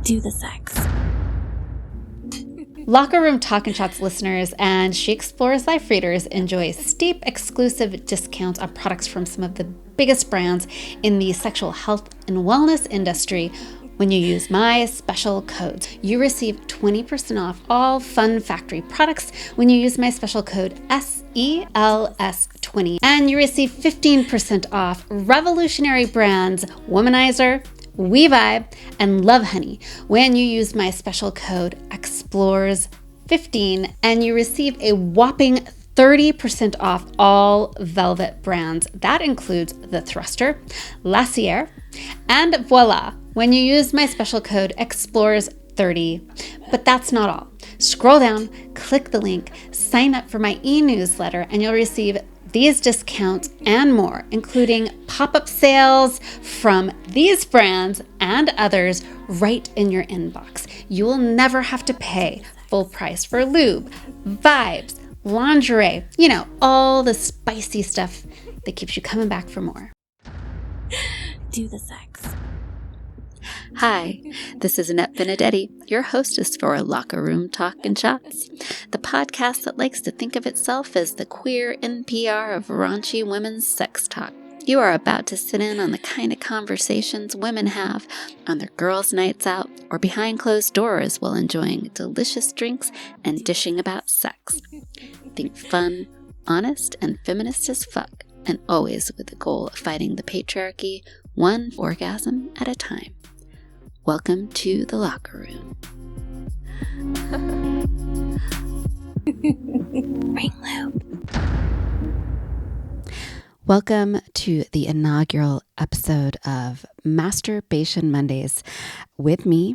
Do the sex. Locker Room Talkin' Shots listeners and She Explores Life readers enjoy steep exclusive discounts on products from some of the biggest brands in the sexual health and wellness industry when you use my special code. You receive 20% off all Fun Factory products when you use my special code SELS20. And you receive 15% off revolutionary brands Womanizer, We Vibe, and Love Honey when you use my special code EXPLORES15, and you receive a whopping 30% off all Velvet brands. That includes The Thruster, Lacier, and Voila when you use my special code EXPLORES30. But that's not all. Scroll down, click the link, sign up for my e-newsletter, and you'll receive these discounts and more, including pop-up sales from these brands and others right in your inbox. You will never have to pay full price for lube, vibes, lingerie, all the spicy stuff that keeps you coming back for more. Do the sex. Hi, this is Annette Benedetti, your hostess for Locker Room Talkin' Shots, the podcast that likes to think of itself as the queer NPR of raunchy women's sex talk. You are about to sit in on the kind of conversations women have on their girls' nights out or behind closed doors while enjoying delicious drinks and dishing about sex. Think fun, honest, and feminist as fuck, and always with the goal of fighting the patriarchy one orgasm at a time. Welcome to the Locker Room. Ring loop. Welcome to the inaugural episode of Masturbation Mondays with me,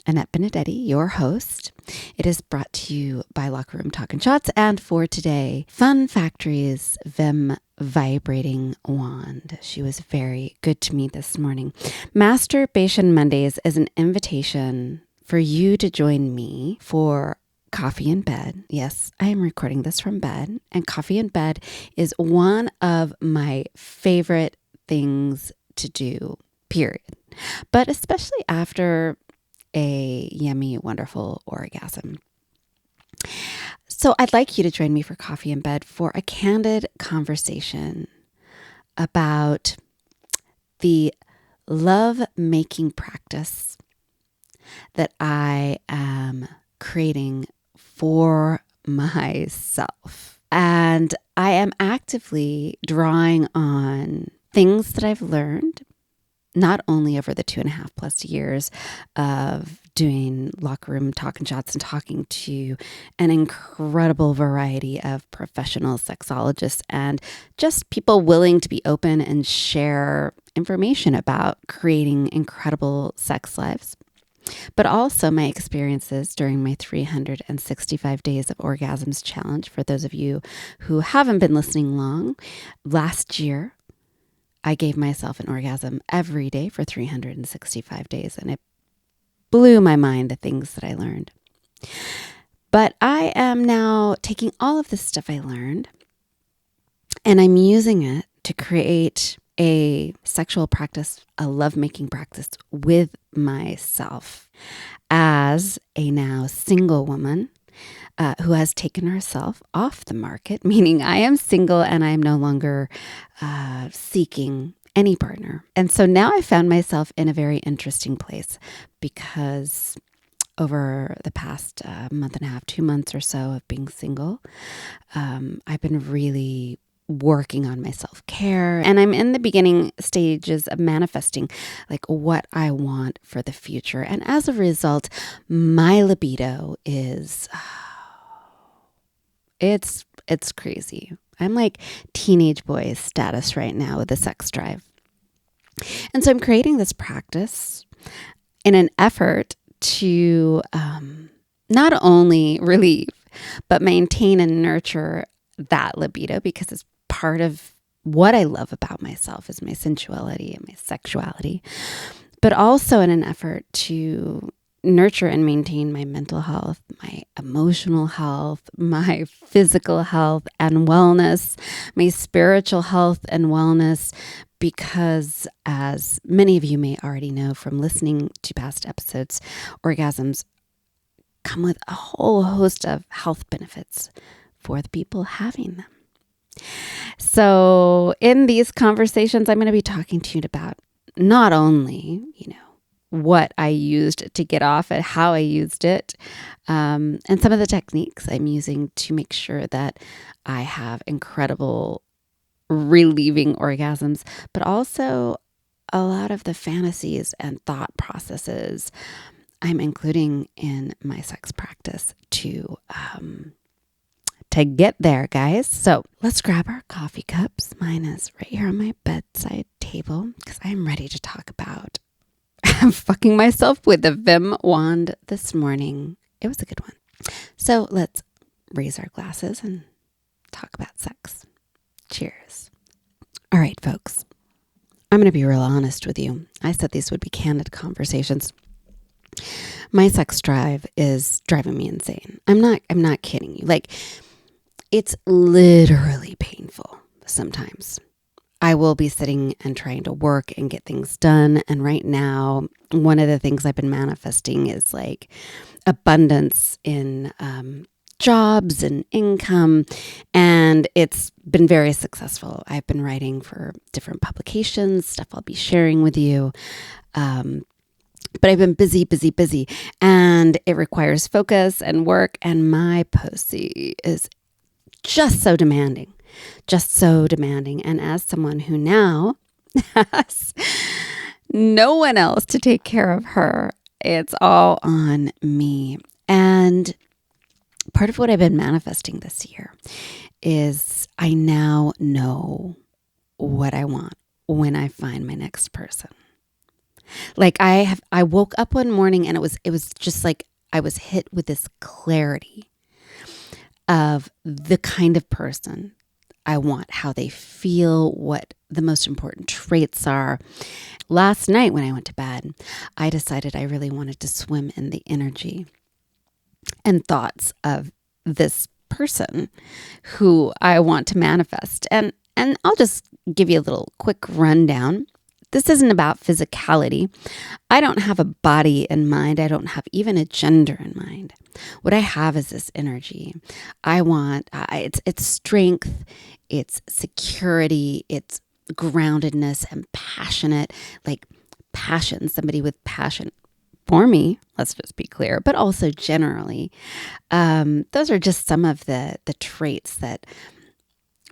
Annette Benedetti, your host. It is brought to you by Locker Room Talkin' Shots, and for today, Fun Factory's Vibrating wand. She was very good to me this morning. Masturbation Mondays is an invitation for you to join me for coffee in bed. Yes, I am recording this from bed, and coffee in bed is one of my favorite things to do, period. But especially after a yummy, wonderful orgasm. So I'd like you to join me for coffee in bed for a candid conversation about the love-making practice that I am creating for myself. And I am actively drawing on things that I've learned, not only over the 2.5+ years of doing Locker Room Talkin' Shots and talking to an incredible variety of professional sexologists and just people willing to be open and share information about creating incredible sex lives, but also my experiences during my 365 Days of Orgasms challenge. For those of you who haven't been listening long, last year, I gave myself an orgasm every day for 365 days, and it blew my mind, the things that I learned. But I am now taking all of this stuff I learned, and I'm using it to create a sexual practice, a lovemaking practice with myself as a now single woman who has taken herself off the market, meaning I am single and I am no longer seeking any partner. And so now I found myself in a very interesting place because over the past month and a half, 2 months or so of being single, I've been really working on my self-care, and I'm in the beginning stages of manifesting like what I want for the future. And as a result, my libido is it's crazy. I'm like teenage boy status right now with the sex drive. And so I'm creating this practice in an effort to not only relieve, but maintain and nurture that libido, because it's part of what I love about myself is my sensuality and my sexuality, but also in an effort to nurture and maintain my mental health, my emotional health, my physical health and wellness, my spiritual health and wellness, because as many of you may already know from listening to past episodes, orgasms come with a whole host of health benefits for the people having them. So in these conversations, I'm going to be talking to you about not only, what I used to get off and how I used it, and some of the techniques I'm using to make sure that I have incredible relieving orgasms, but also a lot of the fantasies and thought processes I'm including in my sex practice to get there, guys. So let's grab our coffee cups. Mine is right here on my bedside table because I'm ready to talk about fucking myself with the Vim wand this morning. It was a good one. So let's raise our glasses and talk about sex. Cheers. All right, folks. I'm going to be real honest with you. I said these would be candid conversations. My sex drive is driving me insane. I'm not kidding you. Like, it's literally painful sometimes. I will be sitting and trying to work and get things done. And right now, one of the things I've been manifesting is like abundance in jobs and income. And it's been very successful. I've been writing for different publications, stuff I'll be sharing with you. But I've been busy. And it requires focus and work. And my pussy is just so demanding. And as someone who now has no one else to take care of her, it's all on me. And part of what I've been manifesting this year is I now know what I want when I find my next person. Like I woke up one morning and it was just like I was hit with this clarity of the kind of person I want, how they feel, what the most important traits are. Last night when I went to bed, I decided I really wanted to swim in the energy and thoughts of this person who I want to manifest. And I'll just give you a little quick rundown. This isn't about physicality. I don't have a body in mind. I don't have even a gender in mind. What I have is this energy. I want, it's strength, it's security, it's groundedness and passionate, like passion, somebody with passion for me, let's just be clear, but also generally. Those are just some of the traits that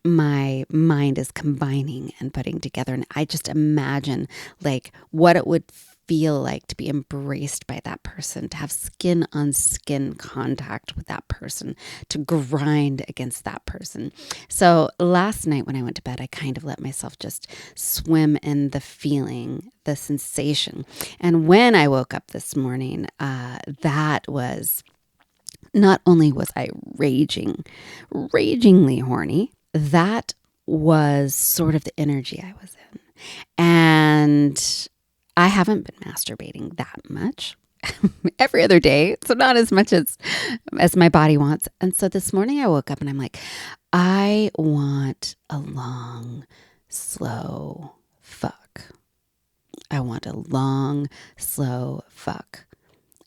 my mind is combining and putting together. And I just imagine like what it would feel like to be embraced by that person, to have skin on skin contact with that person, to grind against that person. So last night when I went to bed, I kind of let myself just swim in the feeling, the sensation. And when I woke up this morning, that was, not only was I ragingly horny, that was sort of the energy I was in. And I haven't been masturbating that much every other day. So not as much as my body wants. And so this morning I woke up and I'm like, I want a long, slow fuck. I want a long, slow fuck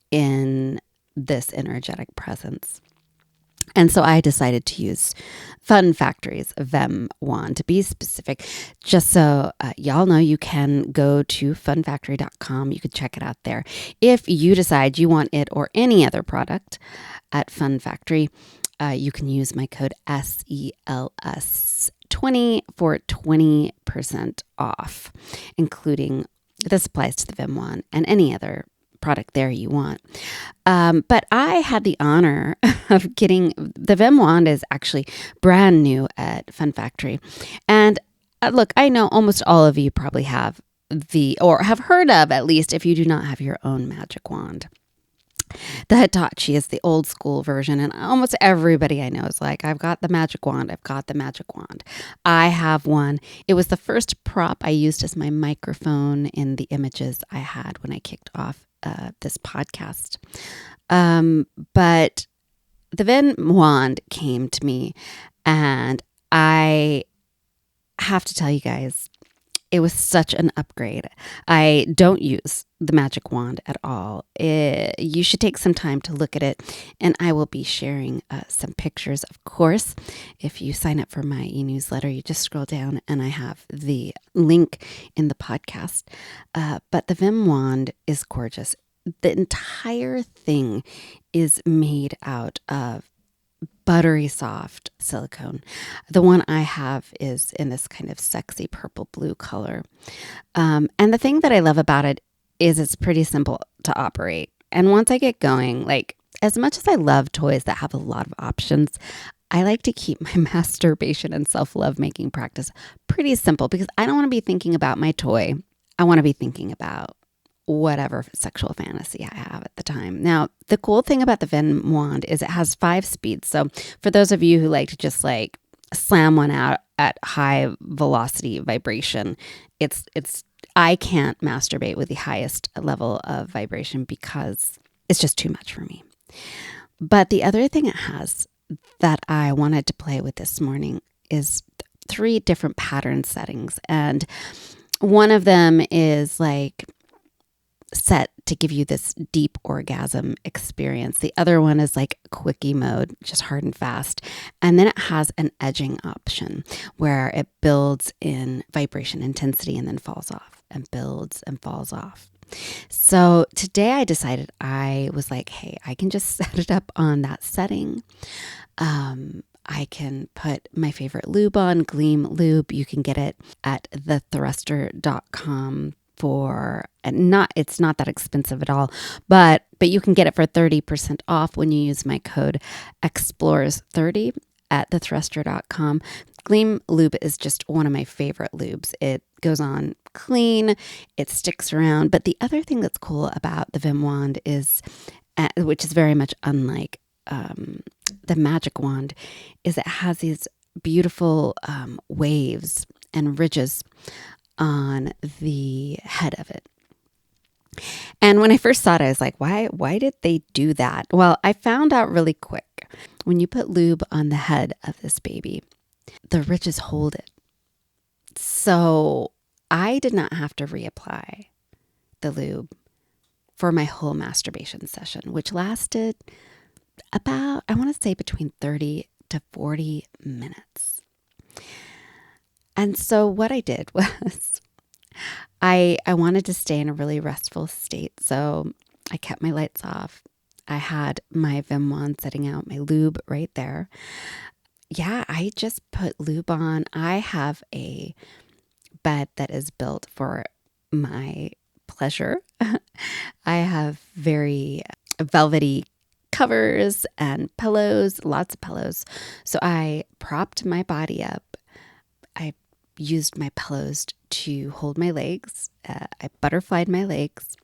in this energetic presence. And so I decided to use Fun Factory's Vim wand to be specific. Just so y'all know, you can go to funfactory.com. You could check it out there. If you decide you want it or any other product at Fun Factory, you can use my code SELS20 for 20% off, including, this applies to the Vim wand and any other product there you want. But I had the honor of getting, the Vim wand is actually brand new at Fun Factory. And look, I know almost all of you probably have or have heard of, at least if you do not have your own magic wand. The Hitachi is the old school version, and almost everybody I know is like, I've got the magic wand. I've got the magic wand. I have one. It was the first prop I used as my microphone in the images I had when I kicked off this podcast. But the Vin wand came to me, and I have to tell you guys, it was such an upgrade. I don't use the magic wand at all. You should take some time to look at it, and I will be sharing some pictures, of course. If you sign up for my e-newsletter, you just scroll down, and I have the link in the podcast. But the Vim wand is gorgeous. The entire thing is made out of buttery soft silicone. The one I have is in this kind of sexy purple blue color. And the thing that I love about it is it's pretty simple to operate. And once I get going, like as much as I love toys that have a lot of options, I like to keep my masturbation and self-love making practice pretty simple because I don't want to be thinking about my toy. I want to be thinking about whatever sexual fantasy I have at the time. Now, the cool thing about the Vin wand is it has 5 speeds. So for those of you who like to just like slam one out at high velocity vibration, I can't masturbate with the highest level of vibration because it's just too much for me. But the other thing it has that I wanted to play with this morning is 3 different pattern settings. And one of them is like set to give you this deep orgasm experience. The other one is like quickie mode, just hard and fast. And then it has an edging option where it builds in vibration intensity and then falls off and builds and falls off. So today I decided I was like, hey, I can just set it up on that setting. I can put my favorite lube on, Gleam Lube. You can get it at thethruster.com it's not that expensive at all, but you can get it for 30% off when you use my code explores30 at thethruster.com. Gleam Lube is just one of my favorite lubes. It goes on clean, it sticks around. But the other thing that's cool about the Vim wand is, which is very much unlike the magic wand, is it has these beautiful waves and ridges on the head of it. And when I first saw it, I was like, why did they do that? Well, I found out really quick. When you put lube on the head of this baby, the ridges hold it. So I did not have to reapply the lube for my whole masturbation session, which lasted about, I want to say between 30 to 40 minutes. And so what I did was I wanted to stay in a really restful state. So I kept my lights off. I had my Vim wand setting out my lube right there. Yeah, I just put lube on. I have a bed that is built for my pleasure. I have very velvety covers and pillows, lots of pillows. So I propped my body up. I used my pillows to hold my legs. I butterflied my legs.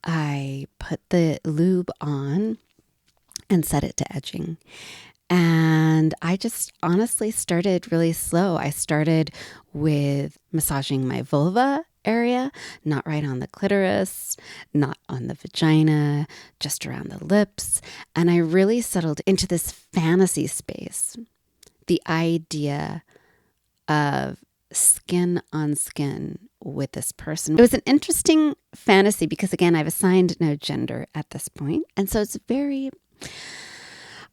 I put the lube on and set it to edging. And I just honestly started really slow. I started with massaging my vulva area, not right on the clitoris, not on the vagina, just around the lips. And I really settled into this fantasy space. The idea of skin on skin with this person. It was an interesting fantasy because, again, I've assigned no gender at this point. And so it's very,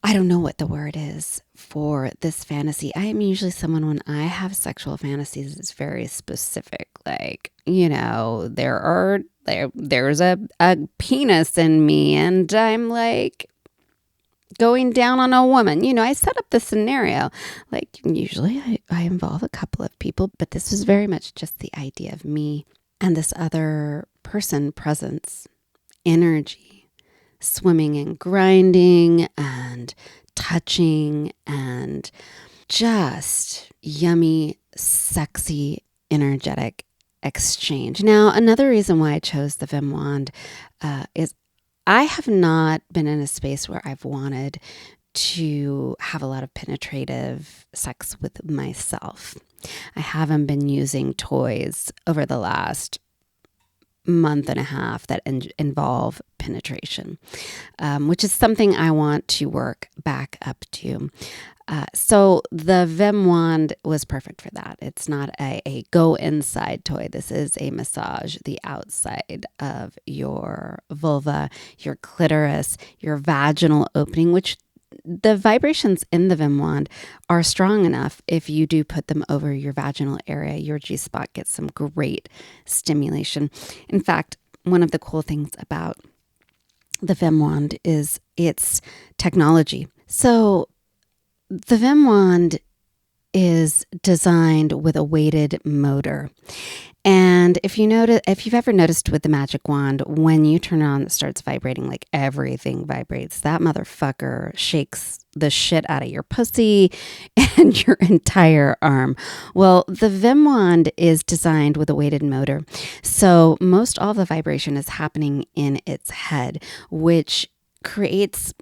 I don't know what the word is for this fantasy. I am usually someone, when I have sexual fantasies, it's very specific. Like, you know, there's a penis in me and I'm like going down on a woman. You know, I set up the scenario. Like, usually I involve a couple of people, but this was very much just the idea of me and this other person, presence, energy, swimming and grinding and touching and just yummy, sexy, energetic exchange. Now, another reason why I chose the Vim wand is I have not been in a space where I've wanted to have a lot of penetrative sex with myself. I haven't been using toys over the last month and a half that involve penetration, which is something I want to work back up to. So the Vim wand was perfect for that. It's not a go inside toy. This is a massage the outside of your vulva, your clitoris, your vaginal opening, which the vibrations in the Vim wand are strong enough. If you do put them over your vaginal area, your G-spot gets some great stimulation. In fact, one of the cool things about the Vim wand is its technology. So the Vim wand is designed with a weighted motor. And if you've ever noticed with the magic wand, when you turn it on, it starts vibrating, like everything vibrates. That motherfucker shakes the shit out of your pussy and your entire arm. Well, the Vim wand is designed with a weighted motor. So most all the vibration is happening in its head, which creates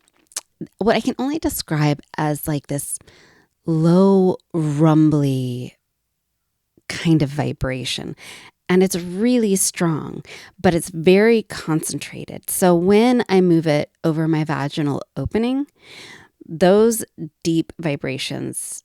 what I can only describe as like this low, rumbly kind of vibration. And it's really strong, but it's very concentrated. So when I move it over my vaginal opening, those deep vibrations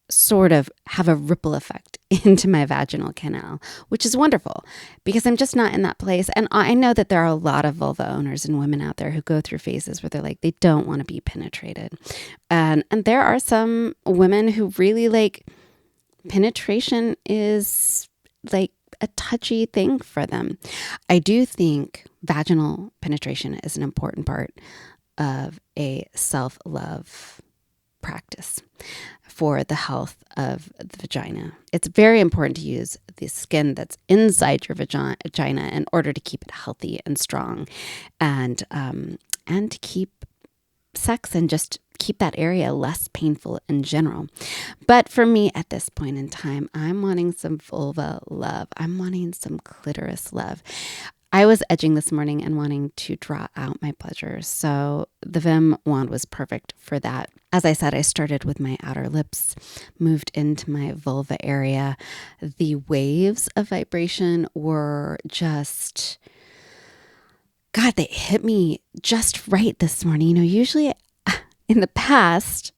sort of have a ripple effect into my vaginal canal, which is wonderful because I'm just not in that place. And I know that there are a lot of vulva owners and women out there who go through phases where they're like, they don't want to be penetrated. And there are some women who really like penetration is like a touchy thing for them. I do think vaginal penetration is an important part of a self-love practice for the health of the vagina. It's very important to use the skin that's inside your vagina in order to keep it healthy and strong, and to keep sex and just keep that area less painful in general. But for me at this point in time, I'm wanting some vulva love. I'm wanting some clitoris love. I was edging this morning and wanting to draw out my pleasures. So the Vim wand was perfect for that. As I said, I started with my outer lips, moved into my vulva area. The waves of vibration were just, God, they hit me just right this morning. You know, usually in the past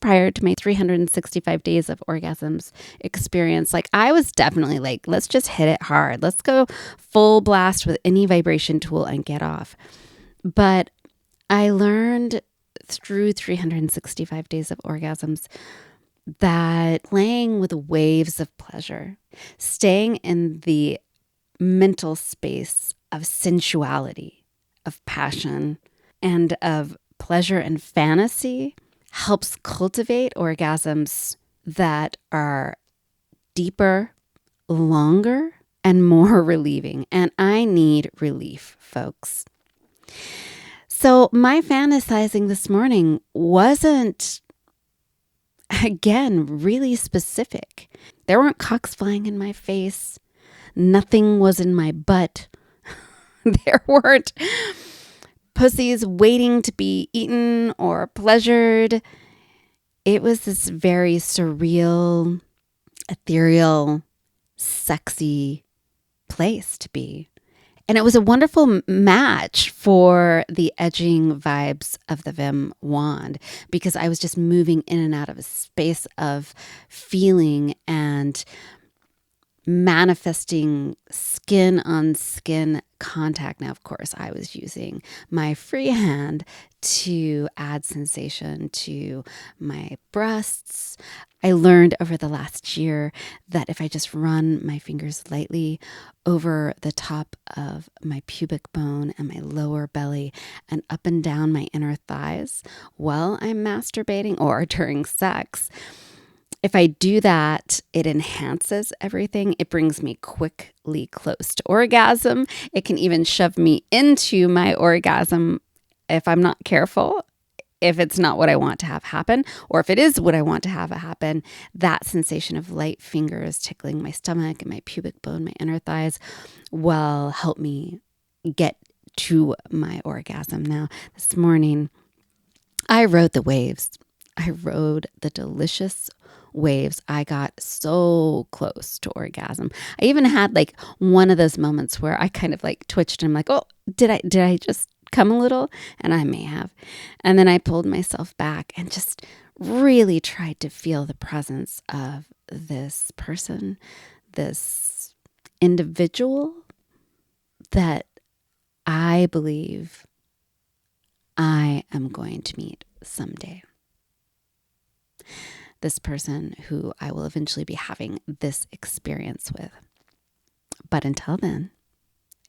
prior to my 365 days of orgasms experience, like I was definitely like, let's just hit it hard. Let's go full blast with any vibration tool and get off. But I learned through 365 days of orgasms that playing with waves of pleasure, staying in the mental space of sensuality, of passion, and of pleasure and fantasy helps cultivate orgasms that are deeper, longer, and more relieving. And I need relief, folks. So my fantasizing this morning wasn't, again, really specific. There weren't cocks flying in my face. Nothing was in my butt. There weren't pussies waiting to be eaten or pleasured. It was this very surreal, ethereal, sexy place to be. And it was a wonderful match for the edging vibes of the Vim wand because I was just moving in and out of a space of feeling and manifesting skin on skin contact. Now, of course, I was using my free hand to add sensation to my breasts. I learned over the last year that if I just run my fingers lightly over the top of my pubic bone and my lower belly and up and down my inner thighs while I'm masturbating or during sex, if I do that, it enhances everything. It brings me quickly close to orgasm. It can even shove me into my orgasm if I'm not careful, if it's not what I want to have happen, or if it is what I want to have happen. That sensation of light fingers tickling my stomach and my pubic bone, my inner thighs, will help me get to my orgasm. Now, this morning, I rode the waves. I rode the delicious waves. I got so close to orgasm. I even had like one of those moments where I kind of like twitched and I'm like, oh, did I just come a little? And I may have. And then I pulled myself back and just really tried to feel the presence of this person, this individual that I believe I am going to meet someday. This person who I will eventually be having this experience with. But until then,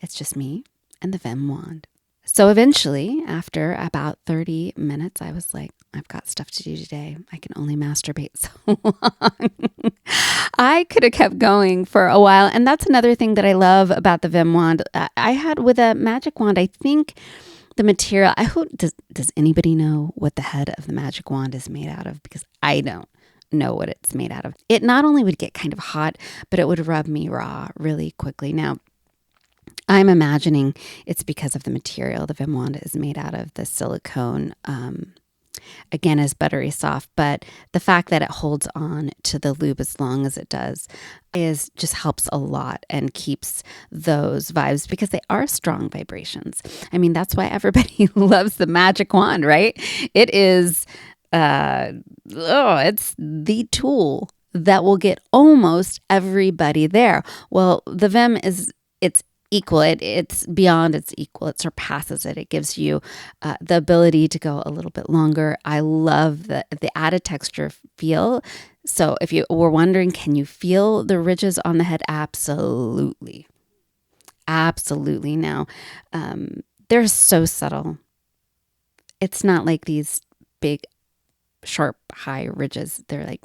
it's just me and the Vim wand. So eventually, after about 30 minutes, I was like, I've got stuff to do today. I can only masturbate so long. I could have kept going for a while. And that's another thing that I love about the Vim wand. I had with a magic wand, I think the material, I hope, does anybody know what the head of the magic wand is made out of? Because I don't know what it's made out of. It not only would get kind of hot, but it would rub me raw really quickly. Now, I'm imagining it's because of the material the Vim wand is made out of. The silicone, again, is buttery soft, but the fact that it holds on to the lube as long as it does is just helps a lot and keeps those vibes because they are strong vibrations. I mean, that's why everybody loves the magic wand, right? It is, it's the tool that will get almost everybody there. Well, the Vim it's equal. It's beyond its equal. It surpasses it. It gives you the ability to go a little bit longer. I love the added texture feel. So if you were wondering, can you feel the ridges on the head? Absolutely. Absolutely. Now, they're so subtle. It's not like these big, sharp, high ridges. They're like,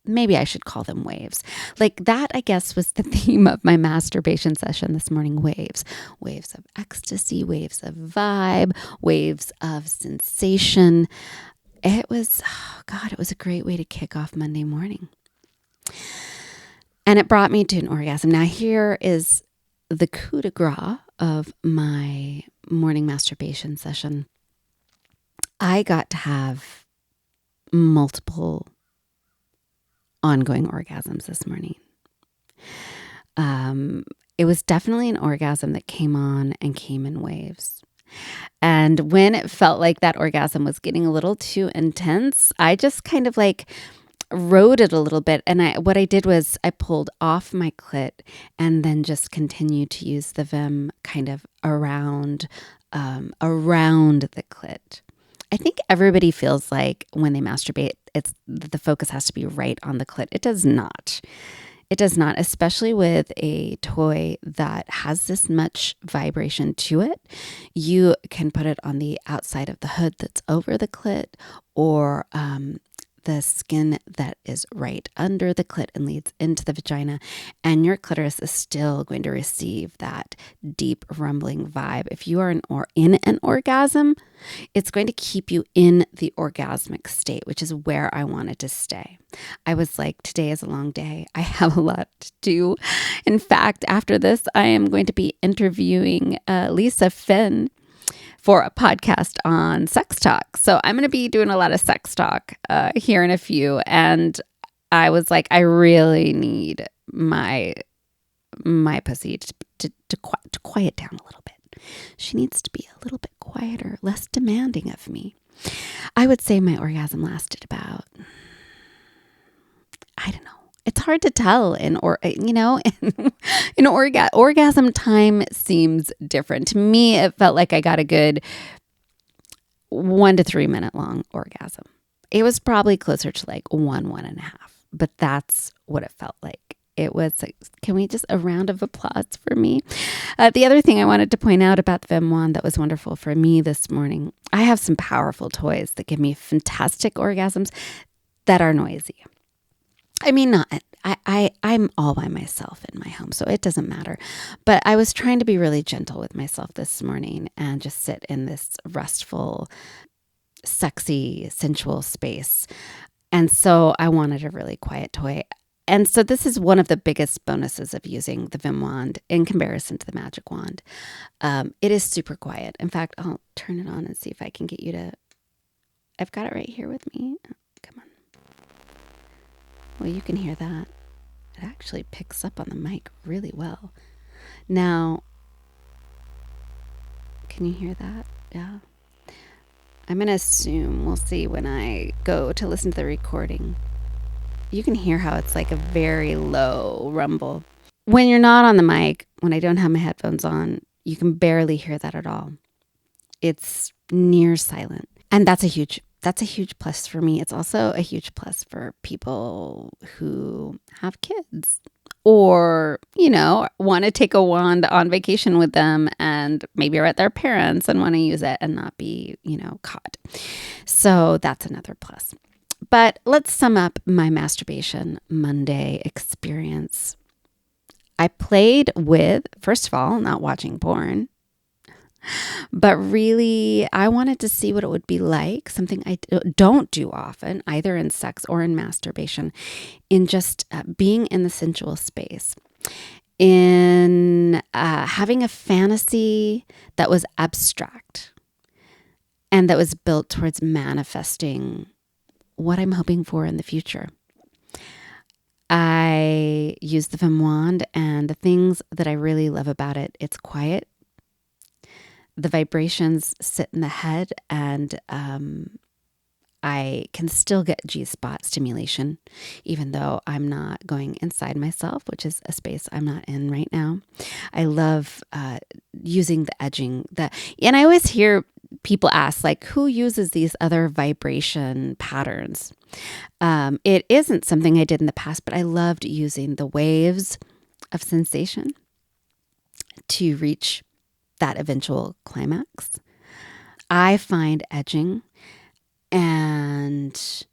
maybe I should call them waves. Like that, I guess, was the theme of my masturbation session this morning. Waves. Waves of ecstasy, waves of vibe, waves of sensation. It was, it was a great way to kick off Monday morning. And it brought me to an orgasm. Now here is the coup de grace of my morning masturbation session. I got to have multiple ongoing orgasms this morning. It was definitely an orgasm that came on and came in waves. And when it felt like that orgasm was getting a little too intense, I just kind of like rode it a little bit. And what I did was I pulled off my clit and then just continued to use the Vim kind of around the clit. I think everybody feels like when they masturbate, the focus has to be right on the clit. It does not. It does not, especially with a toy that has this much vibration to it. You can put it on the outside of the hood that's over the clit, or the skin that is right under the clit and leads into the vagina, and your clitoris is still going to receive that deep rumbling vibe. If you are in an orgasm, it's going to keep you in the orgasmic state, which is where I wanted to stay. I was like, today is a long day. I have a lot to do. In fact, after this, I am going to be interviewing Lisa Finn for a podcast on sex talk. So I'm going to be doing a lot of sex talk here in a few. And I was like, I really need my pussy to quiet down a little bit. She needs to be a little bit quieter, less demanding of me. I would say my orgasm lasted about, I don't know. It's hard to tell orgasm time seems different. To me, it felt like I got a good 1 to 3 minute long orgasm. It was probably closer to like 1.5, but that's what it felt like. It was like, can we just a round of applause for me? The other thing I wanted to point out about the Vim wand that was wonderful for me this morning, I have some powerful toys that give me fantastic orgasms that are noisy. I mean, I'm all by myself in my home, so it doesn't matter. But I was trying to be really gentle with myself this morning and just sit in this restful, sexy, sensual space. And so I wanted a really quiet toy. And so this is one of the biggest bonuses of using the Vim wand in comparison to the magic wand. It is super quiet. In fact, I'll turn it on and see if I can get you to... I've got it right here with me. Oh, come on. Well, you can hear that. It actually picks up on the mic really well. Now, can you hear that? Yeah. I'm going to assume, we'll see when I go to listen to the recording. You can hear how it's like a very low rumble. When you're not on the mic, when I don't have my headphones on, you can barely hear that at all. It's near silent. And that's a huge plus for me. It's also a huge plus for people who have kids or, want to take a wand on vacation with them and maybe are at their parents and want to use it and not be, caught. So that's another plus. But let's sum up my Masturbation Monday experience. I played with, first of all, not watching porn, but really I wanted to see what it would be like, something I don't do often, either in sex or in masturbation, in just being in the sensual space, in having a fantasy that was abstract and that was built towards manifesting what I'm hoping for in the future. I use the Vim wand, and the things that I really love about it, it's quiet. The vibrations sit in the head, and I can still get G-spot stimulation, even though I'm not going inside myself, which is a space I'm not in right now. I love using the edging. And I always hear people ask, like, who uses these other vibration patterns? It isn't something I did in the past, but I loved using the waves of sensation to reach that eventual climax. I find edging and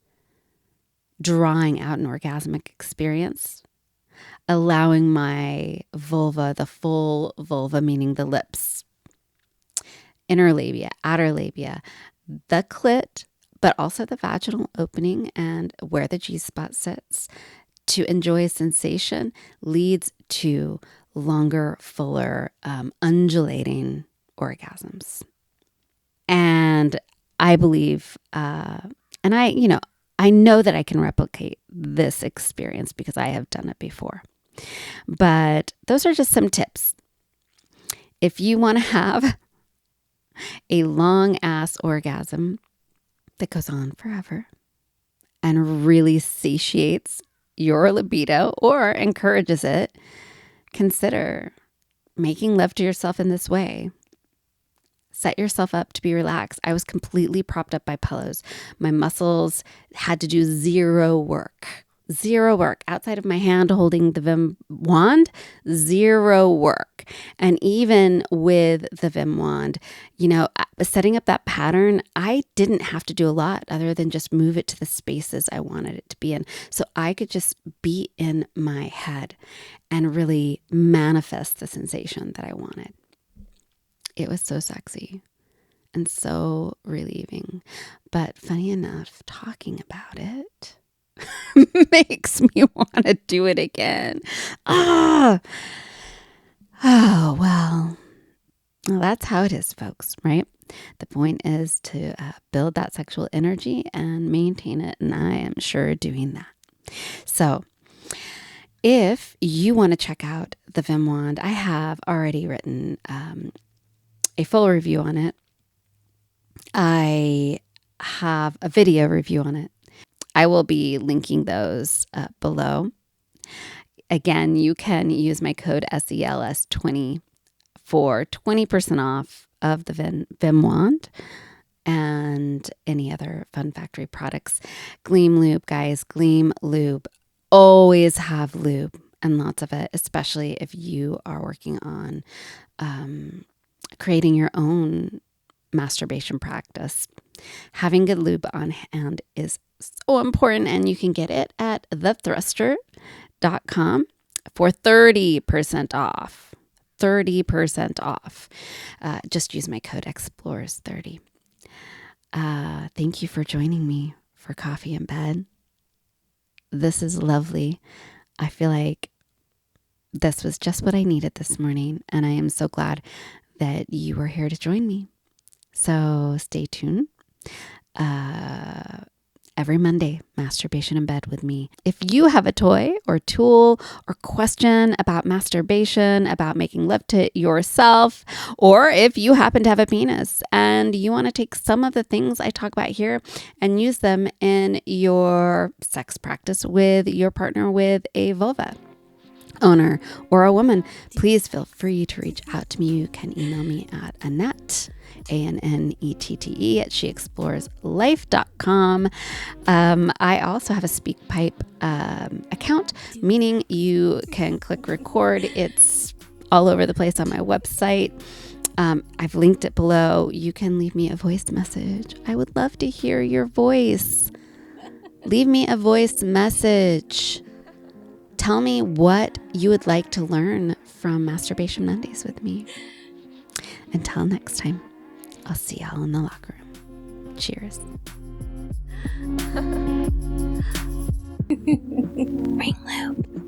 drawing out an orgasmic experience, allowing my vulva, the full vulva, meaning the lips, inner labia, outer labia, the clit, but also the vaginal opening and where the G-spot sits, to enjoy sensation leads to longer, fuller, undulating orgasms. And I believe, and I know that I can replicate this experience because I have done it before. But those are just some tips. If you want to have a long ass orgasm that goes on forever and really satiates your libido or encourages it, consider making love to yourself in this way. Set yourself up to be relaxed. I was completely propped up by pillows. My muscles had to do zero work outside of my hand holding the Vim wand, zero work. And even with the Vim wand, setting up that pattern, I didn't have to do a lot other than just move it to the spaces I wanted it to be in. So I could just be in my head and really manifest the sensation that I wanted. It was so sexy and so relieving. But funny enough, talking about it makes me want to do it again. Oh, well, that's how it is, folks, right? The point is to build that sexual energy and maintain it. And I am sure doing that. So if you want to check out the Vim wand, I have already written a full review on it. I have a video review on it. I will be linking those below. Again, you can use my code SELS20 for 20% off of the Vim wand and any other Fun Factory products. Gleam Lube, guys, Gleam Lube. Always have lube and lots of it, especially if you are working on creating your own masturbation practice. Having good lube on hand is so important, and you can get it at thethruster.com for 30% off. 30% off. Just use my code Explorers30. Thank you for joining me for Coffee in Bed. This is lovely. I feel like this was just what I needed this morning, and I am so glad that you were here to join me. So stay tuned. Every Monday, Masturbation in Bed with me. If you have a toy or tool or question about masturbation, about making love to yourself, or if you happen to have a penis and you want to take some of the things I talk about here and use them in your sex practice with your partner with a vulva owner or a woman, please feel free to reach out to me. You can email me at Annette, ANNETTE at sheexploreslife.com. I also have a SpeakPipe account, meaning you can click record. It's all over the place on my website. I've linked it below. You can leave me a voice message. I would love to hear your voice. Leave me a voice message. Tell me what you would like to learn from Masturbation Mondays with me. Until next time, I'll see y'all in the locker room. Cheers. Ring loop.